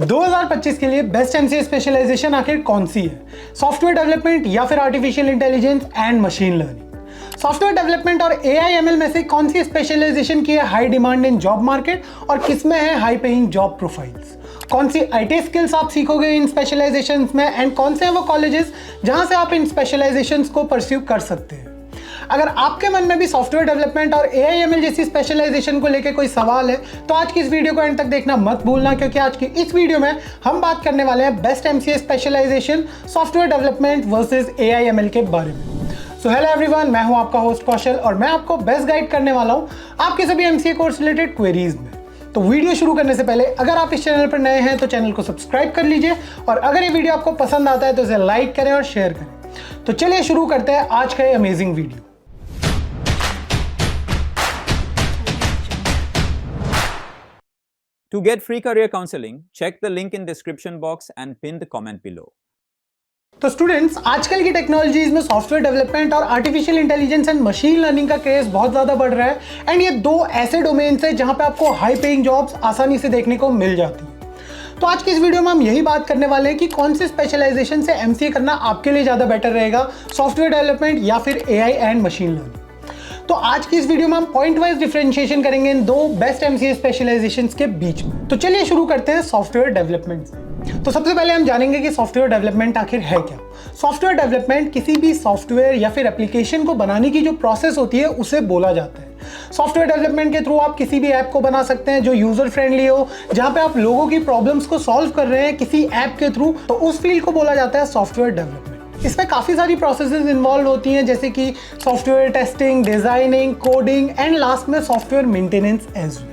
2025 के लिए best MCA specialisation आखिर कौन सी है? सॉफ्टवेयर डेवलपमेंट या फिर artificial intelligence and machine learning? Software development और एआईएमएल में से कौन सी स्पेशलाइजेशन की है high demand in job market और किसमें है हाई पेइंग जॉब प्रोफाइल्स? कौन सी आईटी स्किल्स आप सीखोगे इन स्पेशलाइजेशंस में एंड कौन से हैं वो कॉलेजेस जहां से आप इन स्पेशलाइजेशंस को परस्यू कर सकते हैं? अगर आपके मन में भी सॉफ्टवेयर डेवलपमेंट और एआईएमएल जैसी स्पेशलाइजेशन को लेकर कोई सवाल है तो आज की इस वीडियो को एंड तक देखना मत भूलना, क्योंकि आज की इस वीडियो में हम बात करने वाले हैं best MCA specialisation software development versus AIML के बारे में। सो हेलो एवरीवन, मैं हूं आपका होस्ट कौशल और मैं आपको बेस्ट गाइड करने वाला हूं आपके सभी एमसीए कोर्स रिलेटेड क्वेरीज में। तो वीडियो शुरू करने से पहले अगर आप इस चैनल पर नए हैं तो चैनल को सब्सक्राइब कर लीजिए और अगर ये वीडियो आपको पसंद आता है तो इसे लाइक करें और शेयर करें। तो चलिए शुरू करते हैं आज का ये amazing video. To get free career counseling, check the link in description box and pin the comment below. तो स्टूडेंट्स, आजकल की टेक्नोलॉजीज में सॉफ्टवेयर डेवलपमेंट और artificial intelligence and machine learning का क्रेज बहुत ज्यादा बढ़ रहा है एंड ये दो ऐसे डोमेन्स हैं जहां पे आपको हाई पेइंग जॉब्स आसानी से देखने को मिल जाती है। तो आज की इस वीडियो में हम यही बात करने वाले हैं कि कौन से स्पेशलाइजेशन से एमसीए करना आपके लिए ज्यादा बेटर रहेगा, सॉफ्टवेयर डेवलपमेंट या फिर एआई एंड मशीन लर्निंग। तो आज की इस वीडियो में हम पॉइंट वाइज डिफरेंशिएशन करेंगे इन दो बेस्ट एमसीए स्पेशलाइजेशंस के बीच में। तो चलिए शुरू करते हैं सॉफ्टवेयर डेवलपमेंट से। तो सबसे पहले हम जानेंगे कि सॉफ्टवेयर डेवलपमेंट आखिर है क्या। सॉफ्टवेयर डेवलपमेंट किसी भी सॉफ्टवेयर या फिर एप्लीकेशन को बनाने की जो प्रोसेस होती है उसे बोला जाता है। सॉफ्टवेयर डेवलपमेंट के थ्रू आप किसी भी ऐप को बना सकते हैं जो यूजर फ्रेंडली हो, जहां पे आप लोगों की प्रॉब्लम्स को सॉल्व कर रहे हैं किसी ऐप के थ्रू, तो उस फील्ड को बोला जाता है सॉफ्टवेयर डेवलपमेंट। इसमें काफ़ी सारी प्रोसेसेस इन्वॉल्व होती हैं, जैसे कि software testing, designing, coding and last में सॉफ्टवेयर मेंटेनेंस एज वेल।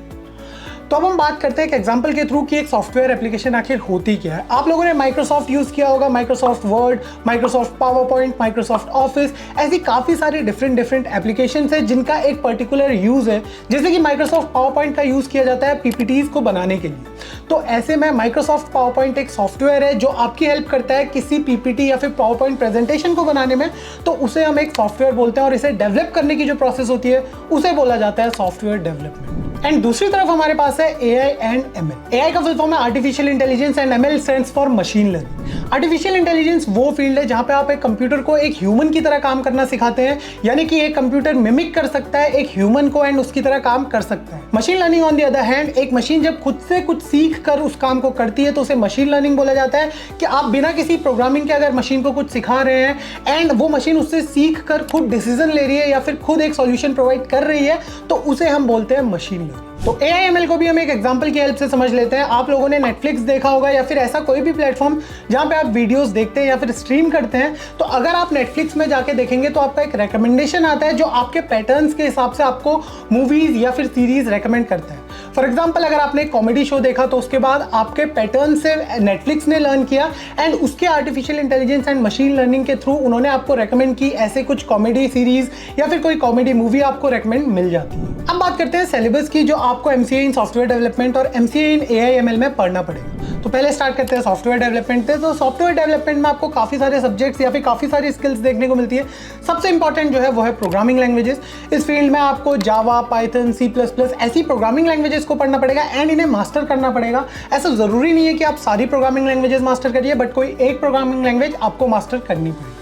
तो अब हम बात करते हैं एक एग्जांपल के थ्रू कि एक सॉफ्टवेयर एप्लीकेशन आखिर होती क्या है। आप लोगों ने माइक्रोसॉफ्ट यूज़ किया होगा, Microsoft word, Microsoft power point, Microsoft office, ऐसी काफ़ी सारी डिफरेंट एप्लीकेशंस है जिनका एक पर्टिकुलर यूज़ है। जैसे कि माइक्रोसॉफ्ट पावर पॉइंट का यूज़ किया जाता है पीपीटीज को बनाने के लिए। तो ऐसे में माइक्रोसॉफ्ट पावर पॉइंट एक सॉफ्टवेयर है जो आपकी हेल्प करता है किसी पीपीटी या फिर पावर पॉइंट प्रेजेंटेशन को बनाने में, तो उसे हम एक सॉफ्टवेयर बोलते हैं और इसे डेवलप करने की जो प्रोसेस होती है उसे बोला जाता है सॉफ्टवेयर डेवलपमेंट। एंड दूसरी तरफ हमारे पास है एआई एंड एमएल। एआई का फुल फॉर्म है artificial intelligence and ML stands for machine learning. Artificial intelligence वो फील्ड है जहां पे आप एक कंप्यूटर को एक ह्यूमन की तरह काम करना सिखाते हैं, यानी कि एक कंप्यूटर मिमिक कर सकता है एक ह्यूमन को एंड उसकी तरह काम कर सकता है। Machine learning on the other hand, एक मशीन जब खुद से कुछ सीख कर उस काम को करती है तो उसे मशीन लर्निंग बोला जाता है कि आप बिना किसी प्रोग्रामिंग के अगर मशीन को कुछ सिखा रहे हैं एंड वो मशीन उससे सीख कर खुद डिसीजन ले रही है या फिर खुद एक सॉल्यूशन प्रोवाइड कर रही है, तो उसे हम बोलते हैं मशीन लर्निंग। तो एआईएमएल को भी हम एक एग्जांपल की हेल्प से समझ लेते हैं। आप लोगों ने नेटफ्लिक्स देखा होगा या फिर ऐसा कोई भी प्लेटफॉर्म जहां पे आप वीडियोस देखते हैं या फिर स्ट्रीम करते हैं, तो अगर आप नेटफ्लिक्स में जाके देखेंगे तो आपका एक रिकमेंडेशन आता है जो आपके पैटर्न्स के हिसाब से आपको मूवीज या फिर सीरीज रेकमेंड करता है। फॉर एग्जाम्पल, अगर आपने एक कॉमेडी शो देखा तो उसके बाद आपके पैटर्न से नेटफ्लिक्स ने लर्न किया एंड उसके artificial intelligence and machine learning के थ्रू उन्होंने आपको रेकमेंड की ऐसे कुछ कॉमेडी सीरीज या फिर कोई कॉमेडी मूवी आपको रेकमेंड मिल जाती है। अब बात करते हैं सिलेबस की जो आपको एमसीए इन सॉफ्टवेयर डेवलपमेंट और एमसीए इन एआईएमएल में पढ़ना पड़ेगा। तो पहले स्टार्ट करते हैं सॉफ्टवेयर डेवलपमेंट से। तो सॉफ्टवेयर डेवलपमेंट में आपको काफ़ी सारे सब्जेक्ट्स या फिर काफ़ी सारी स्किल्स देखने को मिलती है। सबसे इंपॉर्टेंट जो है वो है प्रोग्रामिंग लैंग्वेजेस। इस फील्ड में आपको जावा, पाइथन, C++ ऐसी प्रोग्रामिंग लैंग्वेजेस को पढ़ना पड़ेगा एंड इन्हें मास्टर करना पड़ेगा। ऐसा जरूरी नहीं है कि आप सारी प्रोग्रामिंग लैंग्वेजेस मास्टर करिए, बट कोई एक प्रोग्रामिंग लैंग्वेज आपको मास्टर करनी पड़ेगी।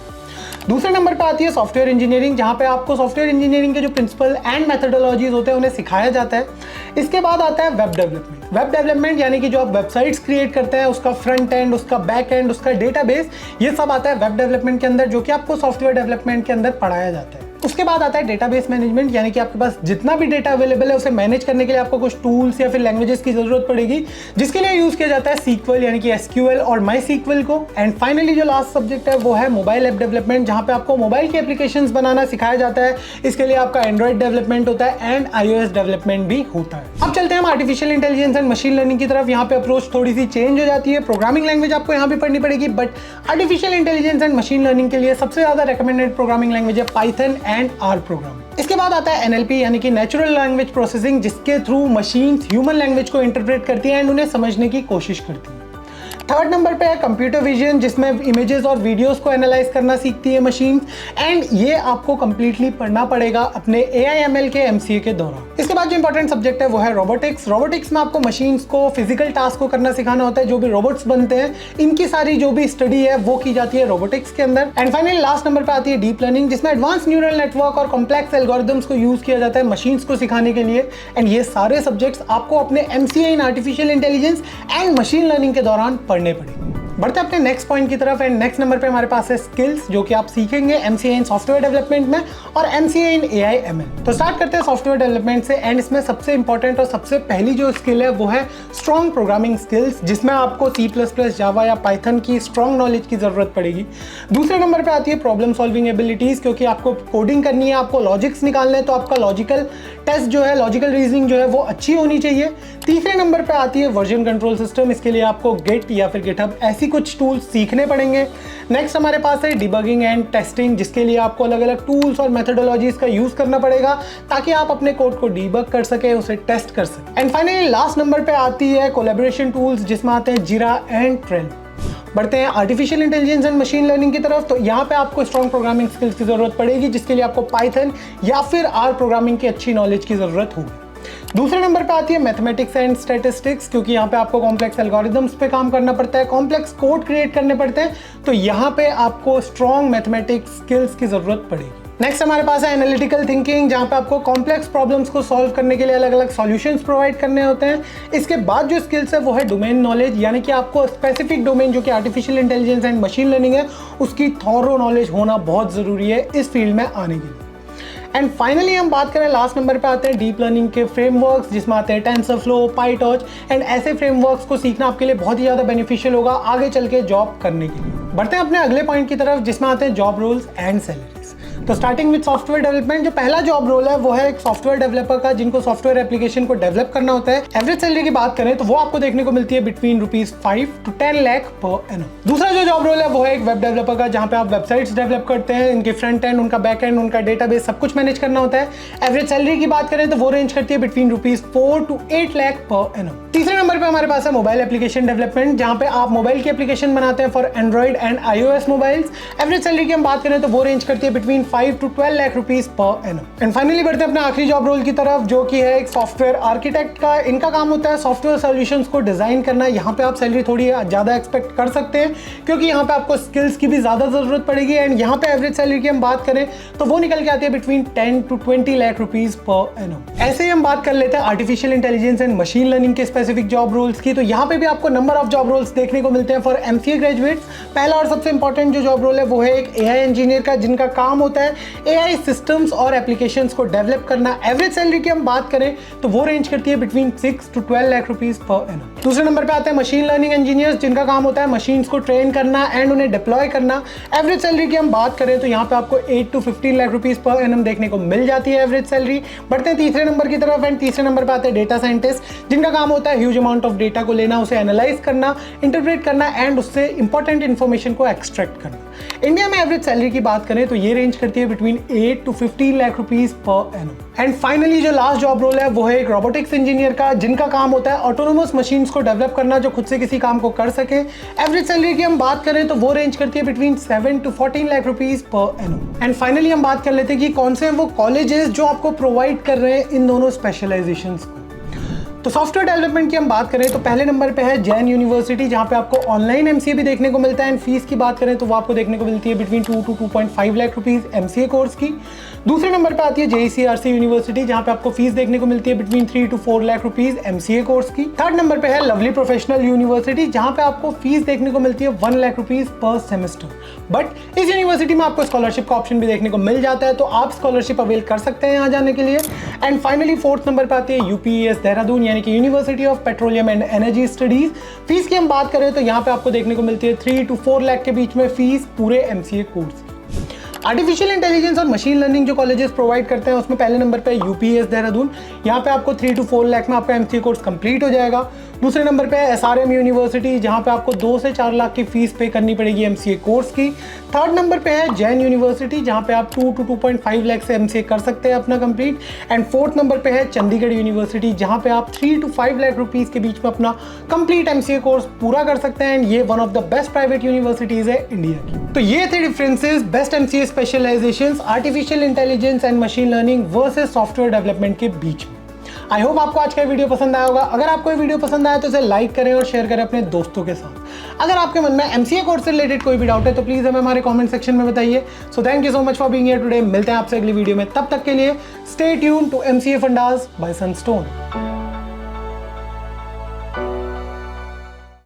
दूसरे नंबर पे आती है सॉफ्टवेयर इंजीनियरिंग, जहां पे आपको सॉफ्टवेयर इंजीनियरिंग के जो प्रिंसिपल एंड मेथोडोलॉजीज होते हैं उन्हें सिखाया जाता है। इसके बाद आता है वेब डेवलपमेंट। वेब डेवलपमेंट यानी कि जो आप वेबसाइट्स क्रिएट करते हैं, उसका फ्रंट एंड, उसका बैक एंड, उसका डेटाबेस, ये सब आता है वेब डेवलपमेंट के अंदर, जो कि आपको सॉफ्टवेयर डेवलपमेंट के अंदर पढ़ाया जाता है। उसके बाद आता है डेटाबेस मैनेजमेंट, यानी कि आपके पास जितना भी डेटा अवेलेबल है उसे मैनेज करने के लिए आपको कुछ टूल्स या फिर लैंग्वेजेस की जरूरत पड़ेगी, जिसके लिए यूज किया जाता है SQL यानी कि SQL और MySQL को। एंड फाइनली जो लास्ट सब्जेक्ट है वो है मोबाइल ऐप डेवलपमेंट, जहां पे आपको मोबाइल की एप्लीकेशंस बनाना सिखाया जाता है। इसके लिए आपका एंड्रॉइड डेवलपमेंट होता है एंड iOS डेवलपमेंट भी होता है। अब चलते हैं हम artificial intelligence and machine learning की तरफ। यहाँ पे अप्रोच थोड़ी सी चेंज हो जाती है। प्रोग्रामिंग लैंग्वेज आपको यहाँ पे पढ़नी पड़ेगी, but artificial intelligence and machine learning के लिए सबसे ज्यादा रिकमेंडेड प्रोग्रामिंग लैंग्वेज है पाइथन एंड R प्रोग्राम। इसके बाद आता है NLP यानी कि नेचुरल लैंग्वेज प्रोसेसिंग, जिसके थ्रू मशीन्स ह्यूमन लैंग्वेज को इंटरप्रेट करती है एंड उन्हें समझने की कोशिश करती है। थर्ड नंबर पे है कंप्यूटर विजन, जिसमें इमेजेस और वीडियोस को एनालाइज करना सीखती है मशीन, एंड ये आपको कंप्लीटली पढ़ना पड़ेगा अपने एआईएमएल के एमसीए के दौरान। इसके बाद जो इंपॉर्टेंट सब्जेक्ट है वो है रोबोटिक्स। रोबोटिक्स में आपको मशीन्स को फिजिकल टास्क को करना सिखाना होता है। जो भी रोबोट्स बनते हैं इनकी सारी जो भी स्टडी है वो की जाती है रोबोटिक्स के अंदर। एंड फाइनली लास्ट नंबर पे आती है डीप लर्निंग, जिसमें एडवांस न्यूरल नेटवर्क और कॉम्प्लेक्स एल्गोरिथम्स को यूज किया जाता है मशीन्स को सिखाने के लिए। एंड ये सारे सब्जेक्ट्स आपको अपने MCA in artificial intelligence and machine learning के दौरान पढ़ने पड़ेंगे। बढ़ते अपने नेक्स्ट पॉइंट की तरफ। एंड नेक्स्ट नंबर पे हमारे पास है स्किल्स, जो कि आप सीखेंगे MCA इन सॉफ्टवेयर डेवलपमेंट में और MCA इन AI ML। तो स्टार्ट करते हैं सॉफ्टवेयर डेवलपमेंट से। एंड इसमें सबसे इंपॉर्टेंट और सबसे पहली जो स्किल है वो है स्ट्रॉन्ग प्रोग्रामिंग स्किल्स, जिसमें आपको C++, जावा या पाइथन की स्ट्रॉन्ग नॉलेज की जरूरत पड़ेगी। दूसरे नंबर पे आती है प्रॉब्लम सॉल्विंग एबिलिटीज, क्योंकि आपको कोडिंग करनी है, आपको लॉजिक्स निकालने हैं, तो आपका लॉजिकल टेस्ट जो है, लॉजिकल रीजनिंग जो है वो अच्छी होनी चाहिए। तीसरे नंबर पे आती है वर्जन कंट्रोल सिस्टम। इसके लिए आपको गिट या फिर गिटहब ऐसी कुछ टूल्स सीखने पड़ेंगे। नेक्स्ट हमारे पास है डिबगिंग एंड टेस्टिंग, जिसके लिए आपको अलग अलग टूल्स और मेथोडोलॉजीज का यूज करना पड़ेगा ताकि आप अपने कोड को डिबग कर सके, उसे टेस्ट कर सके। एंड फाइनली लास्ट नंबर पे आती है कोलैबोरेशन टूल्स, जिसमें आते हैं जिरा एंड ट्रेल्लो। बढ़ते हैं artificial intelligence and machine learning की तरफ। तो यहाँ पे आपको स्ट्रॉन्ग प्रोग्रामिंग स्किल्स की जरूरत पड़ेगी, जिसके लिए आपको पाइथन या फिर R प्रोग्रामिंग की अच्छी नॉलेज की जरूरत होगी। दूसरे नंबर पे आती है मैथमेटिक्स एंड स्टैटिस्टिक्स, क्योंकि यहाँ पे आपको कॉम्प्लेक्स एल्गोरिथम्स पे काम करना पड़ता है, कॉम्प्लेक्स कोड क्रिएट करने पड़ते हैं, तो यहाँ पे आपको स्ट्रॉन्ग मैथमेटिक्स स्किल्स की जरूरत पड़ेगी। नेक्स्ट हमारे पास है एनालिटिकल थिंकिंग, जहाँ पे आपको कॉम्प्लेक्स प्रॉब्लम्स को सॉल्व करने के लिए अलग अलग सॉल्यूशंस प्रोवाइड करने होते हैं। इसके बाद जो स्किल्स है वो है डोमेन नॉलेज, यानी कि आपको स्पेसिफिक डोमेन जो कि artificial intelligence and machine learning है उसकी थॉरो नॉलेज होना बहुत ज़रूरी है इस फील्ड में आने के लिए। एंड फाइनली हम बात करें, लास्ट नंबर पे आते हैं डीप लर्निंग के फ्रेमवर्क्स, जिसमें आते हैं टेंसरफ्लो, पाइटॉर्च। एंड ऐसे फ्रेमवर्क्स को सीखना आपके लिए बहुत ही ज़्यादा बेनिफिशियल होगा आगे चल के जॉब करने के लिए। बढ़ते हैं अपने अगले पॉइंट की तरफ, जिसमें आते हैं जॉब रोल्स एंड सैलरीज। तो स्टार्टिंग विद सॉफ्टवेयर डेवलपमेंट, जो पहला जॉब रोल है वो है एक सॉफ्टवेयर डेवलपर का, जिनको सॉफ्टवेयर एप्लीकेशन को डेवलप करना होता है। एवरेज सैलरी की बात करें तो वो आपको देखने को मिलती है between ₹5 to 10 lakh per annum. दूसरा जो जॉब रोल है वो है एक वेब डेवलपर का, जहां पे आप वेबसाइट्स डेवलप करते हैं, इनके फ्रंट एंड, उनका बैक एंड, उनका डेटाबेस सब कुछ मैनेज करना होता है। एवरेज सैलरी की बात करें तो वो रेंज करती है between ₹4 to 8 lakh per annum. तीसरे नंबर पे हमारे पास है मोबाइल एप्लीकेशन डेवलपमेंट, जहां पे आप मोबाइल की एप्लीकेशन बनाते हैं for Android and iOS mobiles. Average salary की हम बात करें तो वो रेंज करती है between 5 to 12 lakh rupees per annum. And finally बढ़ते हैं अपने आखिरी जॉब रोल की तरफ, जो कि है एक सॉफ्टवेयर आर्किटेक्ट का। इनका काम होता है सॉफ्टवेयर सॉल्यूशंस को डिजाइन करना। यहाँ पे आप सैलरी थोड़ी ज्यादा एक्सपेक्ट कर सकते हैं, क्योंकि यहाँ पे आपको स्किल्स की भी ज्यादा जरूरत पड़ेगी। एंड यहाँ पे एवरेज सैलरी की हम बात करें तो वो निकल के आती है between 10 to 20 lakh rupees per annum. ऐसे ही हम बात कर लेते हैं artificial intelligence and machine learning के स्पेसिफिक जॉब रोल्स की। तो यहाँ पे भी आपको नंबर ऑफ जॉब रोल्स देखने को मिलते हैं फॉर MCA ग्रेजुएट्स। पहला और सबसे इंपॉर्टेंट जो जॉब रोल है वो है एक AI इंजीनियर का, जिनका काम होता है AI सिस्टम्स और एप्लीकेशंस को डेवलप करना। एवरेज सैलरी की हम बात करें तो वो रेंज करती है between 6 to 12 lakh rupees per annum. दूसरे नंबर पे आते हैं मशीन लर्निंग इंजीनियर्स, जिनका काम होता है मशीन्स को ट्रेन करना एंड उन्हें डिप्लॉय करना। एवरेज सैलरी की हम बात करें तो यहाँ पे आपको 8 to 15 lakh rupees per annum देखने को मिल जाती है एवरेज सैलरी। बढ़ते हैं तीसरे नंबर की तरफ। एंड तीसरे नंबर पे आते हैं डेटा साइंटिस्ट, जिनका काम होता है ह्यूज अमाउंट ऑफ डेटा को लेना, उसे एनालाइज करना, इंटरप्रेट करना एंड उससे इंपॉर्टेंट इन्फॉर्मेशन को एक्सट्रैक्ट करना। इंडिया में एवरेज सैलरी की बात करें तो ये रेंज करती है between 8 to 15 lakh rupees per annum. And finally जो लास्ट जॉब रोल है वो है एक रोबोटिक्स इंजीनियर का, जिनका काम होता है ऑटोनोमस मशीन्स को डेवलप करना जो खुद से किसी काम को कर सके। एवरेज सैलरी की हम बात करें तो वो रेंज करती है between 7 to 14 lakh rupees per annum. And finally हम बात कर लेते हैं कि कौन से वो कॉलेजेस जो आपको प्रोवाइड कर रहे हैं इन दोनों स्पेशलाइजेशंस को। तो सॉफ्टवेयर डेवलपमेंट की हम बात करें तो पहले नंबर पे है जैन यूनिवर्सिटी, जहां पे आपको ऑनलाइन MCA भी देखने को मिलता है। एंड फीस की बात करें तो वो आपको देखने को मिलती है between 2 to 2.5 lakh rupees MCA course की। दूसरे नंबर पे आती है JECRC यूनिवर्सिटी, जहां पे आपको फीस देखने को मिलती है between 3 to 4 lakh rupees MCA course की। थर्ड नंबर पे है लवली प्रोफेशनल यूनिवर्सिटी, जहां पे आपको फीस देखने को मिलती है 1 लाख रुपीस पर सेमेस्टर। बट इस यूनिवर्सिटी में आपको स्कॉलरशिप का ऑप्शन भी देखने को मिल जाता है, तो आप स्कॉलरशिप अवेल कर सकते हैं यहाँ जाने के लिए। एंड फाइनली फोर्थ नंबर पे आती है UPES देहरादून, यानी कि university of petroleum and energy studies. Fees की हम बात करें तो यहाँ पे आपको देखने को मिलती है 3 to 4 लाख के बीच में फीस पूरे MCA कोर्स की। आर्टिफिशियल इंटेलिजेंस और मशीन लर्निंग जो कॉलेजेस प्रोवाइड करते हैं उसमें पहले नंबर पे UPES देहरादून, यहाँ पे आपको 3 to 4 लाख में आपका MCA कोर्स कंप्लीट हो जाएगा। दूसरे नंबर पे SRM यूनिवर्सिटी, जहाँ पे आपको 2 से 4 लाख की फीस पे करनी पड़ेगी MCA कोर्स की। थर्ड नंबर पे है जैन यूनिवर्सिटी, जहाँ पे आप 2 to 2.5 लाख से MCA कर सकते हैं अपना कंप्लीट। एंड फोर्थ नंबर पे है चंडीगढ़ यूनिवर्सिटी, जहाँ पे आप 3 to 5 लाख रुपीस के बीच में अपना कंप्लीट MCA कोर्स पूरा कर सकते हैं। एंड ये one of the best private universities है इंडिया की। तो ये थे differences best MCA specialisations artificial intelligence and machine learning versus software development के बीच में। आई होप आपको आज का वीडियो पसंद आया होगा। अगर आपको ये वीडियो पसंद आया तो इसे लाइक करें और शेयर करें अपने दोस्तों के साथ। अगर आपके मन में एमसीए कोर्स से रिलेटेड कोई भी डाउट है तो प्लीज हमें हमारे कमेंट सेक्शन में बताइए। So thank you so much for being here today. मिलते हैं आपसे अगली वीडियो में, तब तक के लिए stay tune to MCA fundas by Sunstone.